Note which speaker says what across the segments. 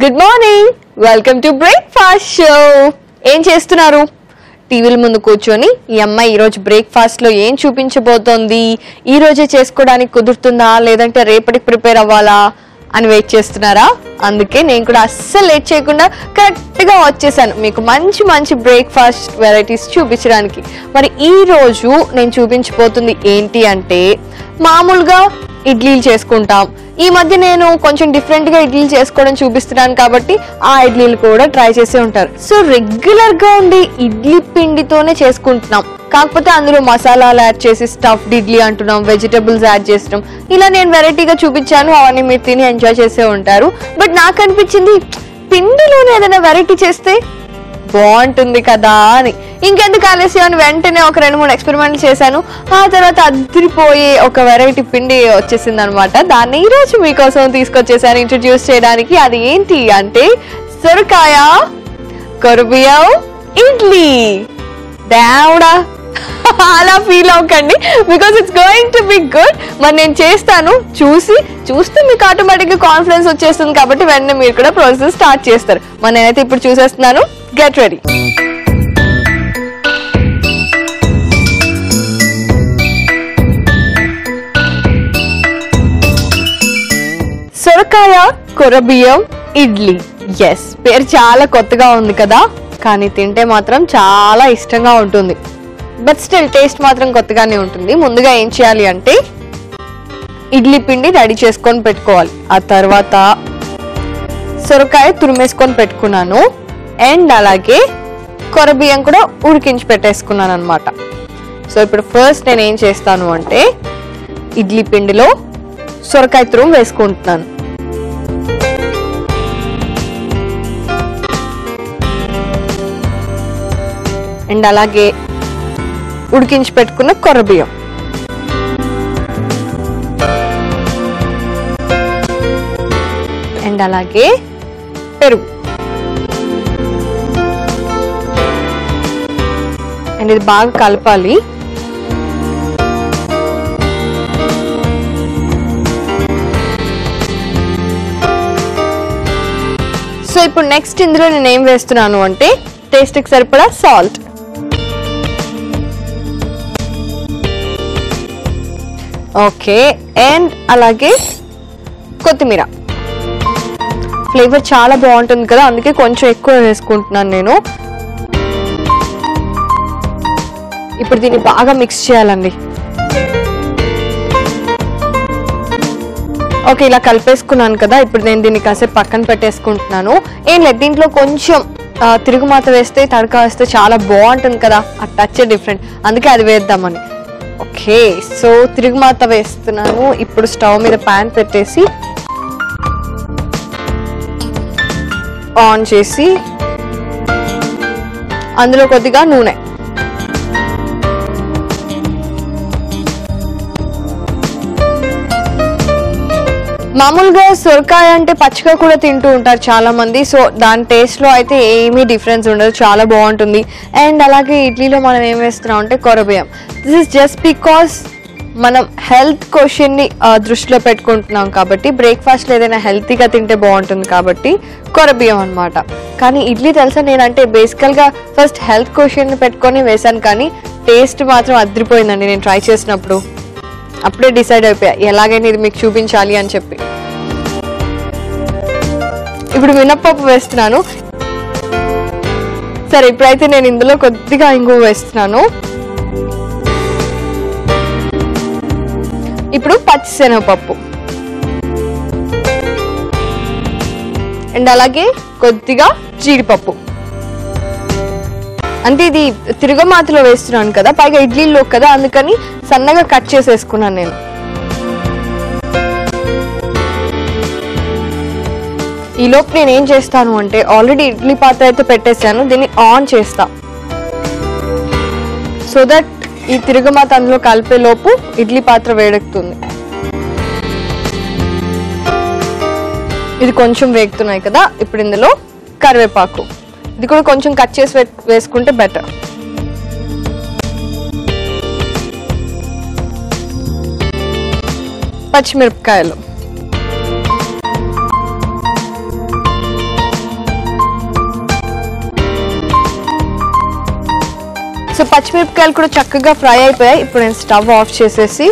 Speaker 1: Good morning, welcome to breakfast show. ఏం చేస్తున్నారు? టీవీల ముందు కూర్చొని ఈ అమ్మాయి ఈరోజు బ్రేక్ఫాస్ట్లో ఏం చూపించబోతోంది, ఈ రోజే చేసుకోవడానికి కుదురుతుందా లేదంటే రేపటికి ప్రిపేర్ అవ్వాలా అని వెయిట్ చేస్తున్నారా? అందుకే నేను కూడా అస్సలు లేట్ చేయకుండా కరెక్ట్గా వచ్చేసాను మీకు మంచి మంచి బ్రేక్ఫాస్ట్ వెరైటీస్ చూపించడానికి. మరి ఈ రోజు నేను చూపించబోతుంది ఏంటి అంటే, మామూలుగా ఇడ్లీలు చేసుకుంటాం. ఈ మధ్య నేను కొంచెం డిఫరెంట్గా ఇడ్లీలు చేసుకోవడం చూపిస్తున్నాను కాబట్టి ఆ ఇడ్లీలు కూడా ట్రై చేసే ఉంటారు. సో రెగ్యులర్గా ఉండే ఇడ్లీ పిండితోనే చేసుకుంటున్నాం, కాకపోతే అందులో మసాలాలు యాడ్ చేసి స్టఫ్డ్ ఇడ్లీ అంటున్నాం, వెజిటబుల్స్ యాడ్ చేస్తున్నాం. ఇలా నేను వెరైటీగా చూపించాను, అవన్నీ మీరు తిని ఎంజాయ్ చేసే ఉంటారు. బట్ నాకు అనిపించింది పిండిలోనే ఏదైనా వెరైటీ చేస్తే బాగుంటుంది కదా అని. ఇంకెందుకు ఆలస్యం అని వెంటనే ఒక 2-3 ఎక్స్పెరిమెంట్లు చేశాను. ఆ తర్వాత అదిరిపోయే ఒక వెరైటీ పిండి వచ్చేసింది అనమాట. దాన్ని ఈరోజు మీకోసం తీసుకొచ్చేసాను ఇంట్రడ్యూస్ చేయడానికి. అది ఏంటి అంటే సొరకాయ కొరబియం ఇడ్లీ. దేవుడా అలా ఫీల్ అవ్వకండి, because it's going to be good. మరి నేను చేస్తాను, చూస్తే మీకు ఆటోమేటిక్గా కాన్ఫిడెన్స్ వచ్చేస్తుంది కాబట్టి వెంటనే మీరు కూడా ప్రాసెస్ స్టార్ట్ చేస్తారు. మరి నేనైతే ఇప్పుడు చూసేస్తున్నాను. Get ready. సొరకాయ కొరబియం ఇడ్లీ. ఎస్, పేరు చాలా కొత్తగా ఉంది కదా, కానీ తింటే మాత్రం చాలా ఇష్టంగా ఉంటుంది. బట్ స్టిల్ టేస్ట్ మాత్రం కొత్తగానే ఉంటుంది. ముందుగా ఏం చేయాలి అంటే ఇడ్లీ పిండి రెడీ చేసుకొని పెట్టుకోవాలి. ఆ తర్వాత సొరకాయ తురిమేసుకొని పెట్టుకున్నాను, అండ్ అలాగే కొరబియ్యం కూడా ఉడికించి పెట్టేసుకున్నాను అనమాట. సో ఇప్పుడు ఫస్ట్ నేను ఏం చేస్తాను అంటే ఇడ్లీ పిండిలో సొరకాయ తురుము వేసుకుంటున్నాను. అండ్ అలాగే ఉడికించి పెట్టుకున్న కొరబియ్యం, అండ్ అలాగే పెరుగు, అండ్ ఇది బాగా కలపాలి. సో ఇప్పుడు నెక్స్ట్ ఇందులో నేను ఏం వేస్తున్నాను అంటే టేస్ట్కి సరిపడా సాల్ట్, ఓకే, అండ్ అలాగే కొత్తిమీర. ఫ్లేవర్ చాలా బాగుంటుంది కదా, అందుకే కొంచెం ఎక్కువ వేసుకుంటున్నాను నేను. ఇప్పుడు దీన్ని బాగా మిక్స్ చేయాలండి. ఓకే, ఇలా కలిపేసుకున్నాను కదా. ఇప్పుడు నేను దీన్ని కాసేపు పక్కన పెట్టేసుకుంటున్నాను. ఏం లేదు, దీంట్లో కొంచెం తిరుగుమాత వేస్తే, తడక వేస్తే చాలా బాగుంటుంది కదా, ఆ టచ్ డిఫరెంట్, అందుకే అది వేద్దామని. ఓకే, సో తిరుగుమాత వేస్తున్నాను. ఇప్పుడు స్టవ్ మీద ప్యాన్ పెట్టేసి ఆన్ చేసి అందులో కొద్దిగా నూనె, మామూలుగా సొరకాయ అంటే పచ్చిగా కూడా తింటూ ఉంటారు చాలా మంది. సో దాని టేస్ట్లో అయితే ఏమీ డిఫరెన్స్ ఉండదు, చాలా బాగుంటుంది. అండ్ అలాగే ఇడ్లీలో మనం ఏం వేస్తున్నాం అంటే కొరబియ్యం. దిస్ ఇస్ జస్ట్ బికాస్ మనం హెల్త్ క్వశ్చన్ని దృష్టిలో పెట్టుకుంటున్నాం కాబట్టి, బ్రేక్ఫాస్ట్లో ఏదైనా హెల్తీగా తింటే బాగుంటుంది కాబట్టి కొరబియ్యం అనమాట. కానీ ఇడ్లీ తెలుసా, నేనంటే బేసికల్గా ఫస్ట్ హెల్త్ క్వశ్చన్ని పెట్టుకొని వేశాను, కానీ టేస్ట్ మాత్రం అదిరిపోయిందండి. నేను ట్రై చేసినప్పుడు అప్పుడే డిసైడ్ అయిపోయా ఎలాగైనా ఇది మీకు చూపించాలి అని చెప్పి. ఇప్పుడు మినప్పప్పు వేస్తున్నాను. సరే, ఇప్పుడైతే నేను ఇందులో కొద్దిగా ఇంగువ వేస్తున్నాను. ఇప్పుడు పచ్చిశనగపప్పు, అండ్ అలాగే కొద్దిగా జీడిపప్పు. అంటే ఇది తిరగమాతలో వేస్తున్నాను కదా, పైగా ఇడ్లీలో కదా, అందుకని సన్నగా కట్ చేసేసుకున్నాను నేను. ఈలోపు నేను ఏం చేస్తాను అంటే ఆల్రెడీ ఇడ్లీ పాత్ర అయితే పెట్టేశాను, దీన్ని ఆన్ చేస్తా. సో దట్ ఈ తిరగమాత అందులో కలిపే లోపు ఇడ్లీ పాత్ర వేడెక్కుతుంది. ఇది కొంచెం వేగుతున్నాయి కదా, ఇప్పుడు ఇందులో కరివేపాకు, ఇది కూడా కొంచెం కట్ చేసి వేసుకుంటే బెటర్. పచ్చిమిరపకాయలు, సో పచ్చిమిరపకాయలు కూడా చక్కగా ఫ్రై అయిపోయాయి. ఇప్పుడు నేను స్టవ్ ఆఫ్ చేసేసి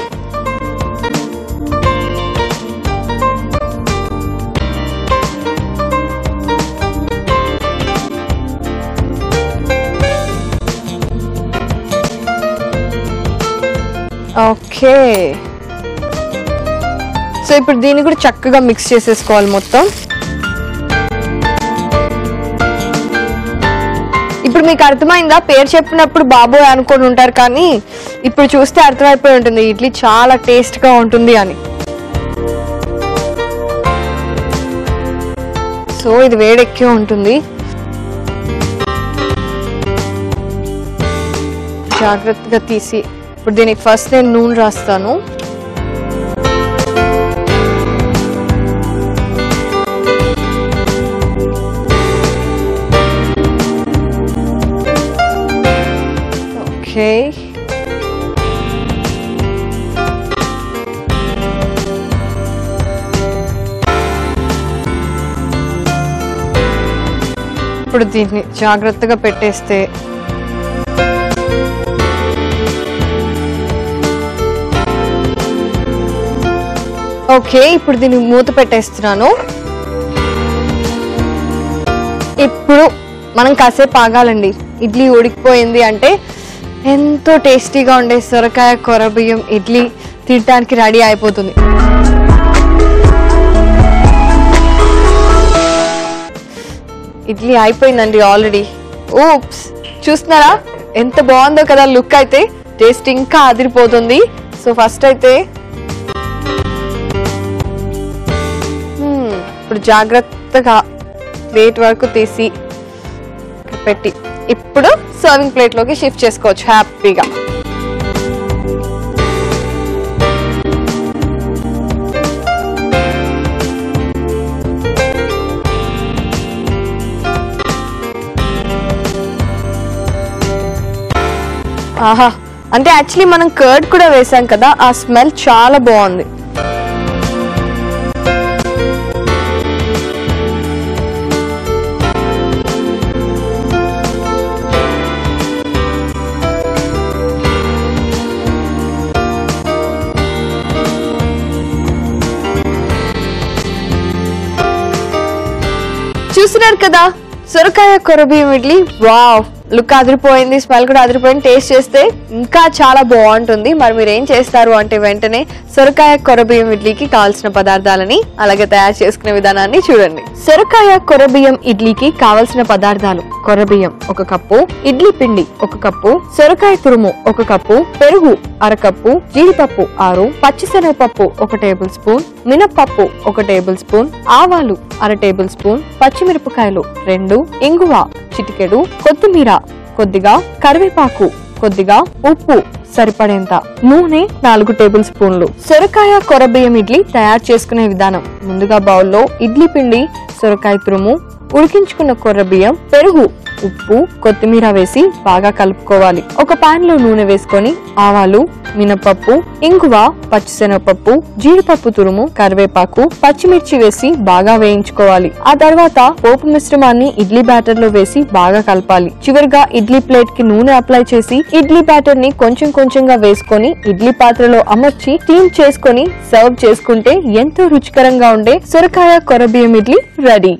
Speaker 1: ఓకే. సో ఇప్పుడు దీన్ని కూడా చక్కగా మిక్స్ చేసేసుకోవాలి మొత్తం. ఇప్పుడు మీకు అర్థమైందా? పేరు చెప్పినప్పుడు బాబోయ్ అనుకొని ఉంటారు, కానీ ఇప్పుడు చూస్తే అర్థమైపోయి ఉంటుంది ఇడ్లీ చాలా టేస్ట్గా ఉంటుంది అని. సో ఇది వేడెక్కి ఉంటుంది. జాగ్రత్తగా తీసి ఇప్పుడు దీనికి ఫస్ట్ నేను నూనె రాస్తాను. ఓకే, ఇప్పుడు దీన్ని జాగ్రత్తగా పెట్టేస్తే ఓకే. ఇప్పుడు దీన్ని మూత పెట్టేస్తున్నాను. ఇప్పుడు మనం కాసేపు ఆగాలండి. ఇడ్లీ ఉడికిపోయింది అంటే ఎంతో టేస్టీగా ఉండే సొరకాయ కొరబియ్యం ఇడ్లీ తినడానికి రెడీ అయిపోతుంది. ఇడ్లీ అయిపోయిందండి ఆల్రెడీ. ఊప్స్, చూస్తున్నారా ఎంత బాగుందో కదా లుక్. అయితే టేస్ట్ ఇంకా అదిరిపోతుంది. సో ఫస్ట్ అయితే ఇప్పుడు జాగ్రత్తగా ప్లేట్ వరకు తీసి పెట్టి ఇప్పుడు సర్వింగ్ ప్లేట్ లోకి షిఫ్ట్ చేసుకోవచ్చు హ్యాపీగా. ఆహా, అంటే యాక్చువల్లీ మనం కర్డ్ కూడా వేసాం కదా, ఆ స్మెల్ చాలా బాగుంది. చూస్తున్నారు కదా సొరకాయ కొరబియ్యం ఇడ్లీ. వావ్, లుక్ అదిరిపోయింది, స్మెల్ కూడా అదిరిపోయింది. టేస్ట్ చేస్తే ఇంకా చాలా బాగుంటుంది. మరి మీరు ఏం చేస్తారు అంటే వెంటనే సొరకాయ కొరబియ్యం ఇడ్లీకి కావాల్సిన పదార్థాలని అలాగే తయారు చేసుకునే విధానాన్ని చూడండి. సొరకాయ కొరబియ్యం ఇడ్లీకి కావలసిన పదార్థాలు: కొరబియ్యం 1 కప్పు, ఇడ్లీ పిండి 1 కప్పు, సొరకాయ తురుము 1 కప్పు, పెరుగు 1/2 కప్పు, జీడిపప్పు 6, పచ్చిశనగపప్పు 1 టేబుల్ స్పూన్, మినప్పప్పు 1 టేబుల్ స్పూన్, ఆవాలు 1/2 టేబుల్ స్పూన్, పచ్చిమిరపకాయలు 2, ఇంగువ చిటికెడు, కొత్తిమీర కొద్దిగా, కరివేపాకు కొద్దిగా, ఉప్పు సరిపడేంత, నూనె 4 టేబుల్ స్పూన్లు. సొరకాయ కొరబియ్యం ఇడ్లీ తయారు చేసుకునే విధానం: ముందుగా బౌల్లో ఇడ్లీ పిండి, సొరకాయ తురుము, ఉడికించుకున్న కొర్రబియ్యం, పెరుగు, ఉప్పు, కొత్తిమీర వేసి బాగా కలుపుకోవాలి. ఒక పాన్ లో నూనె వేసుకొని ఆవాలు, మినపప్పు, ఇంగువ, పచ్చిశనగపప్పు, జీడిపప్పు తురుము, కరివేపాకు, పచ్చిమిర్చి వేసి బాగా వేయించుకోవాలి. ఆ తర్వాత పోపు మిశ్రమాన్ని ఇడ్లీ బ్యాటర్ లో వేసి బాగా కలపాలి. చివరిగా ఇడ్లీ ప్లేట్ కి నూనె అప్లై చేసి ఇడ్లీ బ్యాటర్ ని కొంచెం కొంచెంగా వేసుకొని ఇడ్లీ పాత్రలో అమర్చి స్టీమ్ చేసుకొని సర్వ్ చేసుకుంటే ఎంతో రుచికరంగా ఉండే సొరకాయ కొరబియ్యం ఇడ్లీ రెడీ.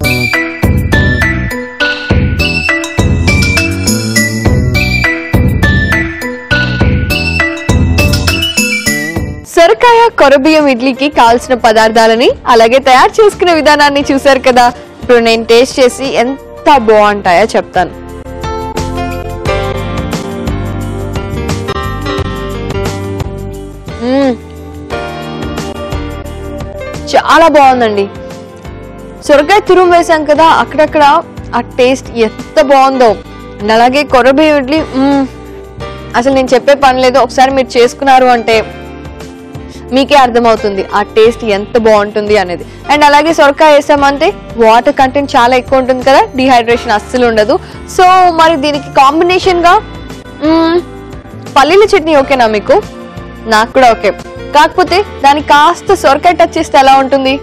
Speaker 1: సొరకాయ కొరబియ్యం ఇడ్లీకి కావాల్సిన పదార్థాలని అలాగే తయారు చేసుకునే విధానాన్ని చూసారు కదా. ఇప్పుడు నేను టేస్ట్ చేసి ఎంత బాగుంటాయో చెప్తాను. చాలా బాగుందండి. సొరకాయ తురుము వేసాం కదా, అక్కడక్కడ ఆ టేస్ట్ ఎంత బాగుందో. అలాగే కొరబియ్యం ఇడ్లీ అసలు నేను చెప్పే పని లేదు. ఒకసారి మీరు చేసుకున్నారు అంటే మీకే అర్థమవుతుంది ఆ టేస్ట్ ఎంత బాగుంటుంది అనేది. అండ్ అలాగే సొరకాయ వేసామంటే వాటర్ కంటెంట్ చాలా ఎక్కువ ఉంటుంది కదా, డిహైడ్రేషన్ అస్సలు ఉండదు. సో మరి దీనికి కాంబినేషన్ గా పల్లీల చట్నీ ఓకేనా మీకు? నాకు కూడా ఓకే. కాకపోతే దానికి కాస్త సొరకాయ టచ్ చేస్తే ఎలా ఉంటుంది?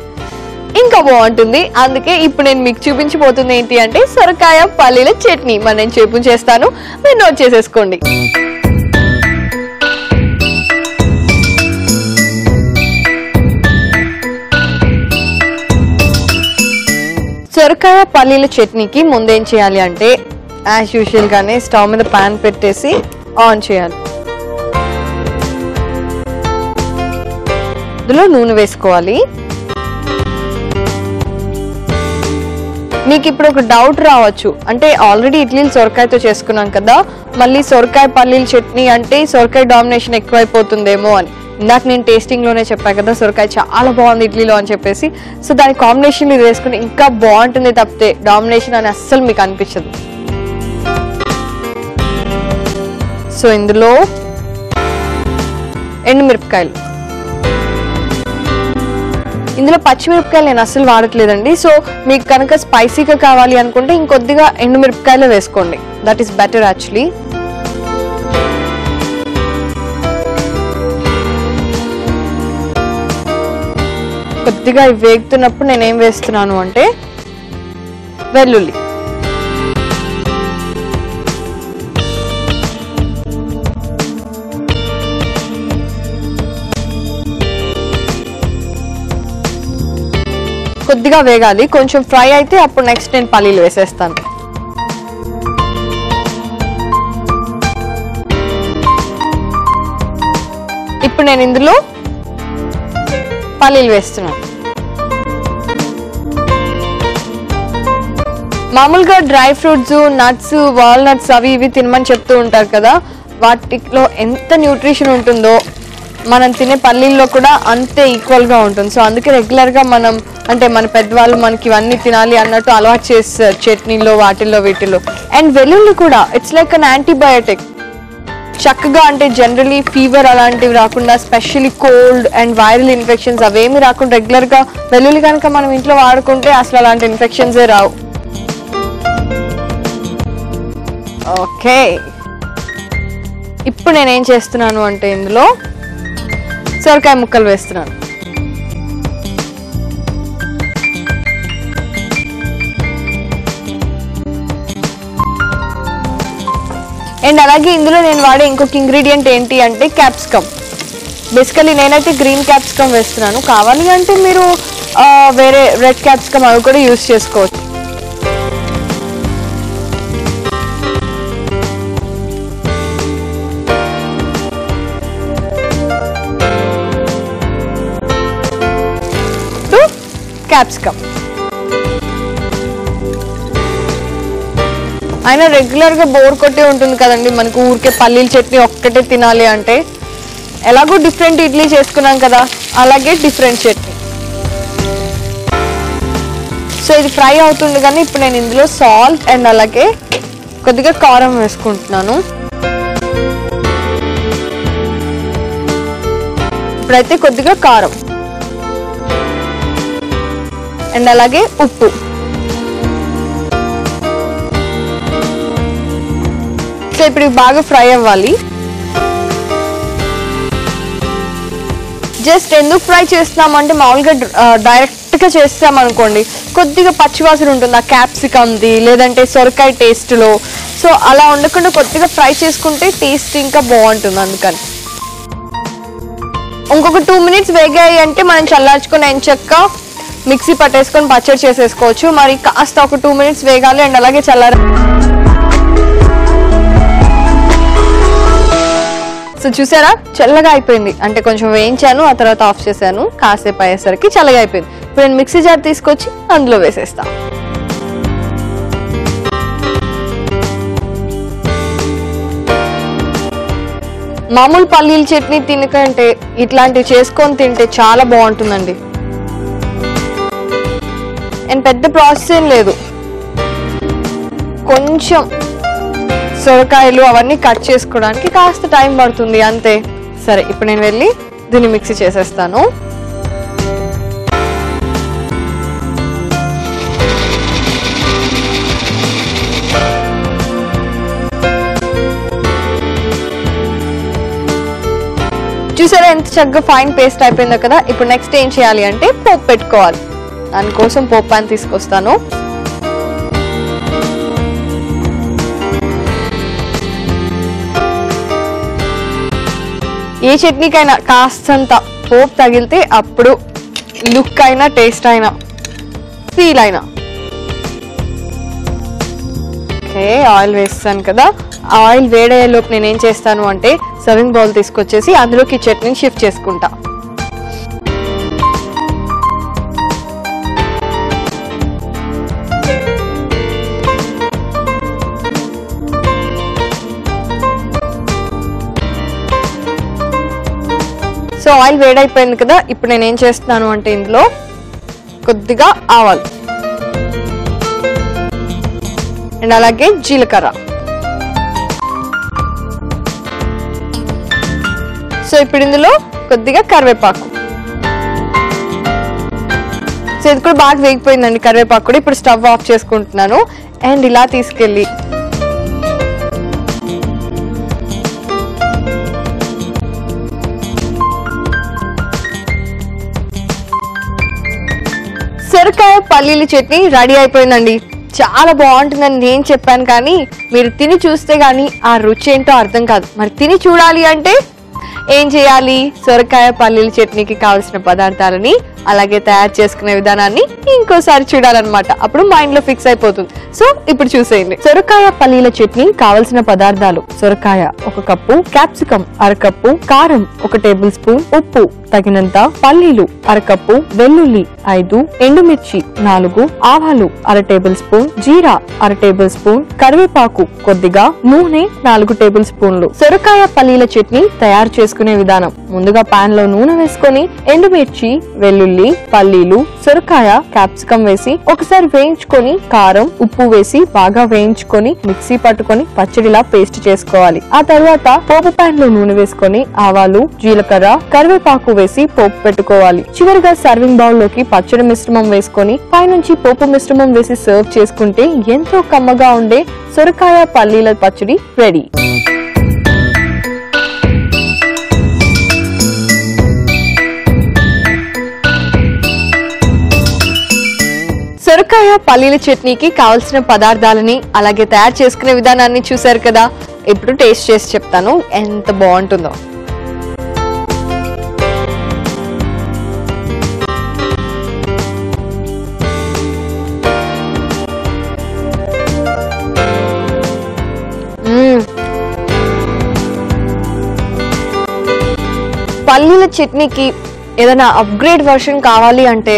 Speaker 1: ఇంకా బాగుంటుంది. అందుకే ఇప్పుడు నేను మీకు చూపించబోతుంది ఏంటి అంటే సొరకాయ పల్లీల చట్నీ. మరి నేను చూపించేస్తాను, మీరు నోట్ చేసేసుకోండి. సొరకాయ పల్లీల చట్నీకి ముందేం చేయాలి అంటే యాజ్ యూజువల్ గానే స్టవ్ మీద పాన్ పెట్టేసి ఆన్ చేయాలి. ఇందులో నూనె వేసుకోవాలి. మీకు ఇప్పుడు ఒక డౌట్ రావచ్చు, అంటే ఆల్రెడీ ఇడ్లీలు సొరకాయతో చేసుకున్నాం కదా, మళ్ళీ సొరకాయ పల్లీల చట్నీ అంటే సొరకాయ డామినేషన్ ఎక్కువైపోతుందేమో అని. ఇందాక నేను టేస్టింగ్ లోనే చెప్పా కదా సొరకాయ చాలా బాగుంది ఇడ్లీలో అని చెప్పేసి. సో దాని కాంబినేషన్ ఇది వేసుకుని ఇంకా బాగుంటుంది తప్పితే డామినేషన్ అని అస్సలు మీకు అనిపించదు. సో ఇందులో ఎండుమిరపకాయలు, ఇందులో పచ్చిమిరపకాయలు నేను అస్సలు వాడట్లేదండి. సో మీకు కనుక స్పైసీగా కావాలి అనుకుంటే ఇంకొద్దిగా ఎండుమిరపకాయలు వేసుకోండి, దట్ ఈస్ బెటర్ యాక్చువల్లీ. కొద్దిగా వేగుతున్నప్పుడు నేనేం వేస్తున్నాను అంటే వెల్లుల్లి, కొద్దిగా వేగాలి. కొంచెం ఫ్రై అయితే అప్పుడు నెక్స్ట్ నేను పల్లీలు వేసేస్తాను. ఇప్పుడు నేను ఇందులో పల్లీలు వేస్తున్నాను. మామూలుగా డ్రై ఫ్రూట్స్, నట్స్, వాల్నట్స్ అవి ఇవి తినమని చెప్తూ ఉంటారు కదా, వాటిలో ఎంత న్యూట్రిషన్ ఉంటుందో మనం తినే పల్లీల్లో కూడా అంతే ఈక్వల్గా ఉంటుంది. సో అందుకే రెగ్యులర్గా మనం అంటే మన పెద్దవాళ్ళు మనకి ఇవన్నీ తినాలి అన్నట్టు అలవాటు చేస్తారు చట్నీలో వాటిల్లో వీటిల్లో. అండ్ వెల్లుల్లి కూడా ఇట్స్ లైక్ అన్ యాంటీబయాటిక్. చక్కగా అంటే జనరలీ ఫీవర్ అలాంటివి రాకుండా, specially cold and viral infections అవేమి రాకుండా రెగ్యులర్గా వెల్లుల్లి కనుక మనం ఇంట్లో వాడుకుంటే అసలు అలాంటి ఇన్ఫెక్షన్సే రావు. ఓకే, ఇప్పుడు నేనేం చేస్తున్నాను అంటే ఇందులో సొరకాయ ముక్కలు వేస్తున్నాను. అండ్ అలాగే ఇందులో నేను వాడే ఇంకొక ఇంగ్రీడియంట్ ఏంటి అంటే క్యాప్సికమ్. బేసికలీ నేనైతే గ్రీన్ క్యాప్సికమ్ వేస్తున్నాను, కావాలి అంటే మీరు వేరే రెడ్ క్యాప్సికమ్ అవి కూడా యూజ్ చేసుకోవచ్చు. క్యాప్సికమ్ అయినా రెగ్యులర్గా బోర్ కొట్టే ఉంటుంది కదండి మనకు, ఊరికే పల్లీల చట్నీ ఒక్కటే తినాలి అంటే. ఎలాగో డిఫరెంట్ ఇడ్లీ చేసుకున్నాం కదా, అలాగే డిఫరెంట్ చట్నీ. సో ఇది ఫ్రై అవుతుంది కానీ ఇప్పుడు నేను ఇందులో సాల్ట్ అండ్ అలాగే కొద్దిగా కారం వేసుకుంటున్నాను. ఇప్పుడైతే కొద్దిగా కారం అండ్ అలాగే ఉప్పు. సో ఇప్పుడు బాగా ఫ్రై అవ్వాలి. జస్ట్ ఎందుకు ఫ్రై చేస్తున్నామంటే మామూలుగా డైరెక్ట్గా చేస్తామనుకోండి కొద్దిగా పచ్చివాసన ఉంటుంది ఆ క్యాప్సికమ్ది లేదంటే సొరకాయ టేస్ట్లో. సో అలా ఉండకుండా కొద్దిగా ఫ్రై చేసుకుంటే టేస్ట్ ఇంకా బాగుంటుంది. అందుకని ఇంకొక 2 minutes వేగాయి అంటే మనం చల్లార్చుకొని ఎంచక్క మిక్సీ పట్టేసుకొని పచ్చడి చేసేసుకోవచ్చు. మరి కాస్త ఒక 2 minutes వేగాలి అండ్ అలాగే చల్లార. సో చూసారా చల్లగా అయిపోయింది, అంటే కొంచెం వేయించాను ఆ తర్వాత ఆఫ్ చేశాను, కాసేపు అయ్యేసరికి చల్లగా అయిపోయింది. ఇప్పుడు నేను మిక్సీ జార్ తీసుకొచ్చి అందులో వేసేస్తాను. మామూలు పల్లీల చట్నీ తినకంటే ఇట్లాంటివి చేసుకొని తింటే చాలా బాగుంటుందండి. అండ్ పెద్ద ప్రాసెస్ ఏం లేదు, కొంచెం సొరకాయలు అవన్నీ కట్ చేసుకోవడానికి కాస్త టైం పడుతుంది అంతే. సరే ఇప్పుడు నేను వెళ్ళి దీన్ని మిక్సీ చేసేస్తాను. చూసారా ఎంత చక్కగా ఫైన్ పేస్ట్ అయిపోయిందో కదా. ఇప్పుడు నెక్స్ట్ ఏం చేయాలి అంటే పోపు పెట్టుకోవాలి. దానికోసం పోపు పాన్ తీసుకొస్తాను. ఏ చట్నీకైనా కాస్తంత పోపు తగిలితే అప్పుడు లుక్ అయినా టేస్ట్ అయినా ఫీల్ అయినా. ఓకే, ఆయిల్ వేస్తాను కదా. ఆయిల్ వేడయ్యేలోపు నేనేం చేస్తాను అంటే సర్వింగ్ బౌల్ తీసుకొచ్చేసి అందులోకి చట్నీని షిఫ్ట్ చేసుకుంటా. సో ఆయిల్ వేడైపోయింది కదా. ఇప్పుడు నేనేం చేస్తున్నాను అంటే ఇందులో కొద్దిగా ఆవాలు అండ్ అలాగే జీలకర్ర. సో ఇప్పుడు ఇందులో కొద్దిగా కరివేపాకు. సో ఇది కూడా బాగా వేగిపోయిందండి కరివేపాకు కూడా. ఇప్పుడు స్టవ్ ఆఫ్ చేసుకుంటున్నాను అండ్ ఇలా తీసుకెళ్ళి సొరకాయ పల్లీల చట్నీ రెడీ అయిపోయిందండి. చాలా బాగుంటుందని నేను చెప్పాను, కానీ మీరు తిని చూస్తే గానీ ఆ రుచి ఏంటో అర్థం కాదు. మరి తిని చూడాలి అంటే ఏం చేయాలి? సొరకాయ పల్లీల చట్నీకి కావాల్సిన పదార్థాలని అలాగే తయారు చేసుకునే విధానాన్ని ఇంకోసారి చూడాలన్నమాట. అప్పుడు మైండ్ లో ఫిక్స్ అయిపోతుంది. సో ఇప్పుడు చూసేయండి. సొరకాయ పల్లీల చట్నీ కావలసిన పదార్థాలు: సొరకాయ 1 కప్పు, క్యాప్సికం 1/2 కప్పు, కారం 1 టేబుల్ స్పూన్, ఉప్పు తగినంత, పల్లీలు 1/2 కప్పు, వెల్లుల్లి 5, ఎండుమిర్చి 4, ఆవాలు 1/2 టేబుల్ స్పూన్, జీరా 1/2 టేబుల్ స్పూన్, కరివేపాకు కొద్దిగా, నూనె 4 టేబుల్ స్పూన్లు. సొరకాయ పల్లీల చట్నీ తయారు చేసుకునే విధానం: ముందుగా పాన్ లో నూనె వేసుకొని ఎండుమిర్చి, వెల్లుల్లి, పల్లీలు, సొరకాయ, క్యాప్సికం వేసి ఒకసారి వేయించుకొని కారం, ఉప్పు వేసి బాగా వేయించుకొని మిక్సీ పట్టుకొని పచ్చడిలా పేస్ట్ చేసుకోవాలి. ఆ తర్వాత పోపు పాన్ లో నూనె వేసుకొని ఆవాలు, జీలకర్ర, కరివేపాకు వేసి పోపు పెట్టుకోవాలి. చివరిగా సర్వింగ్ బౌల్ లోకి పచ్చడి మిశ్రమం వేసుకొని పైనుంచి పోపు మిశ్రమం వేసి సర్వ్ చేసుకుంటే ఎంతో కమ్మగా ఉండే సొరకాయ పల్లీల పచ్చడి రెడీ. సొరకాయ పల్లీల చట్నీకి కావలసిన పదార్థాలని అలాగే తయారు చేసుకునే విధానాన్ని చూసారు కదా. ఇప్పుడు టేస్ట్ చేసి చెప్తాను ఎంత బాగుంటుందో. పల్లీల చట్నీకి ఏదైనా అప్గ్రేడ్ వర్షన్ కావాలి అంటే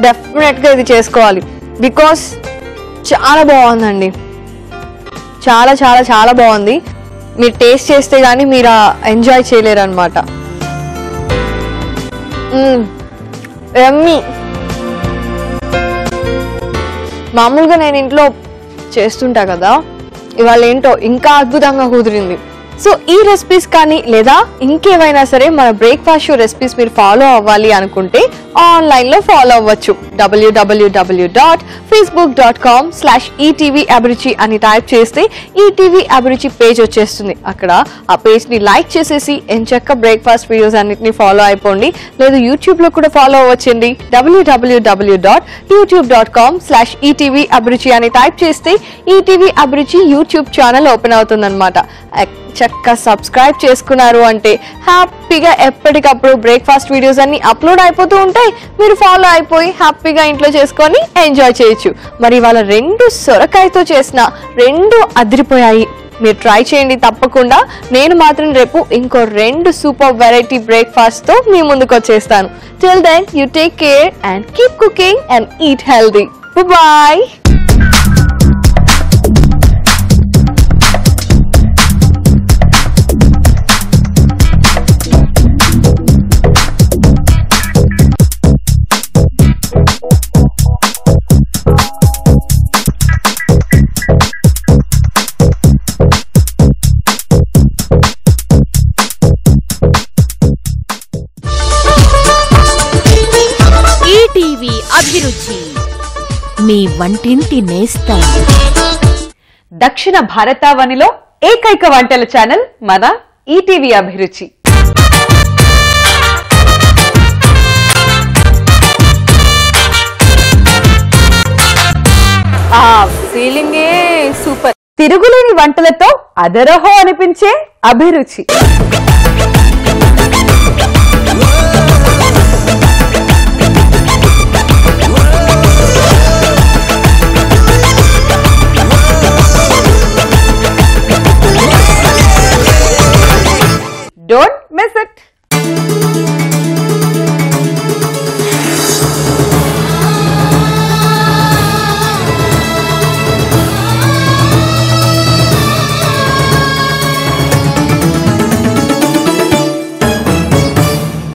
Speaker 1: డెఫినెట్ గా ఇది చేసుకోవాలి. బికాస్ చాలా బాగుందండి, చాలా చాలా చాలా బాగుంది. మీరు టేస్ట్ చేస్తే గానీ మీరు ఎంజాయ్ చేయలేరు అనమాట. యమ్మీ. మామూలుగా నేను ఇంట్లో చేస్తుంటా కదా, ఇవాళ ఏంటో ఇంకా అద్భుతంగా కుదిరింది. సో ఈ రెసిపీస్ కానీ లేదా ఇంకేమైనా సరే మన బ్రేక్ఫాస్ట్ షో రెసిపీస్ మీరు ఫాలో అవ్వాలి అనుకుంటే ఆన్లైన్ లో ఫాలో అవ్వచ్చు. www.facebook.com/etv-abruchi అని టైప్ చేస్తే ఈటీవీ అభిరుచి పేజ్ వచ్చేస్తుంది. అక్కడ ఆ పేజ్ ని లైక్ చేసేసి ఎంచక్క బ్రేక్ఫాస్ట్ వీడియోస్ అన్నిటిని ఫాలో అయిపోండి. లేదు యూట్యూబ్ లో కూడా ఫాలో అవ్వచ్చండి. www.youtube.com/etv-abruchi అని టైప్ చేస్తే ఈటీవీ అభిరుచి యూట్యూబ్ ఛానల్ ఓపెన్ అవుతుంది అనమాట. చక్కగా సబ్స్క్రైబ్ చేసుకున్నారు అంటే హ్యాపీగా ఎప్పటికప్పుడు బ్రేక్ఫాస్ట్ వీడియోస్ అన్ని అప్లోడ్ అయిపోతూ ఉంటాయి. మీరు ఫాలో అయిపోయి హ్యాపీగా ఇంట్లో చేసుకొని ఎంజాయ్ చేయొచ్చు. మరి వాళ్ళ 2 సొరకాయతో చేసిన 2 అదిరిపోయాయి. మీరు ట్రై చేయండి తప్పకుండా. నేను మాత్రం రేపు ఇంకో 2 సూపర్ వెరైటీ బ్రేక్ఫాస్ట్ తో మీ ముందుకు వచ్చేస్తాను. Till then you take care and keep cooking and eat healthy. Bye.
Speaker 2: Abhiruchi మీ వంటింటి నేస్తం.
Speaker 3: దక్షిణ భారతావనిలో ఏకైక వంటల ఛానల్ మన ఈటీవీ అభిరుచి.
Speaker 1: ఆ ఫీలింగే సూపర్.
Speaker 3: తిరుగులేని వంటలతో అదరహో అనిపించే అభిరుచి.